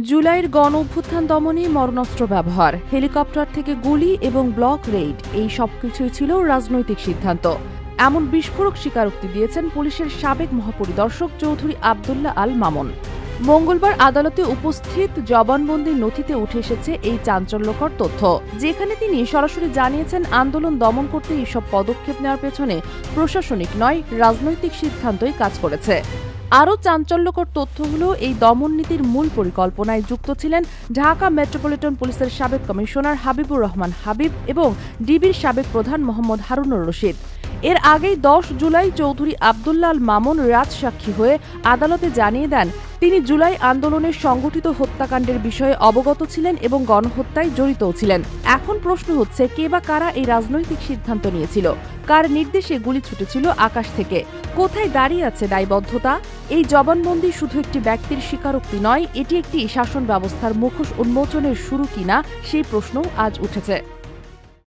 জুলাইয়ের গণ অভ্যুত্থান দমনে মরণাস্ত্র ব্যবহার, হেলিকপ্টার থেকে গুলি এবং ব্লক রেইড, এই সবকিছুই ছিল রাজনৈতিক সিদ্ধান্ত। এমন বিস্ফোরক স্বীকারোক্তি দিয়েছেন পুলিশের সাবেক মহাপরিদর্শক চৌধুরী আবদুল্লাহ আল মামুন। মঙ্গলবার আদালতে উপস্থিত জবানবন্দির নথিতে উঠে এসেছে এই চাঞ্চল্যকর তথ্য, যেখানে তিনি সরাসরি জানিয়েছেন আন্দোলন দমন করতে এইসব পদক্ষেপ নেওয়ার পেছনে প্রশাসনিক নয়, রাজনৈতিক সিদ্ধান্তই কাজ করেছে। আরও চাঞ্চল্যকর তথ্য হল, এই দমন নীতির মূল পরিকল্পনায় যুক্ত ছিলেন ঢাকা মেট্রোপলিটন পুলিশের সাবেক কমিশনার হাবিবুর রহমান হাবিব এবং ডিবির সাবেক প্রধান মোহাম্মদ হারুনুর রশিদ। এর আগেই 10 জুলাই চৌধুরী আবদুল্লাহ আল মামুন রাজসাক্ষী হয়ে আদালতে জানিয়ে দেন তিনি জুলাই আন্দোলনের সংগঠিত হত্যাকাণ্ডের বিষয়ে অবগত ছিলেন এবং গণহত্যায় জড়িতও ছিলেন। এখন প্রশ্ন হচ্ছে, কে বা কারা এই রাজনৈতিক সিদ্ধান্ত নিয়েছিল, কার নির্দেশে গুলি ছুটেছিল আকাশ থেকে, কোথায় দাঁড়িয়ে আছে দায়বদ্ধতা? এই জবানবন্দি শুধু একটি ব্যক্তির স্বীকারোক্তি নয়, এটি একটি শাসন ব্যবস্থার মুখোশ উন্মোচনের শুরু কিনা সেই প্রশ্নও আজ উঠেছে।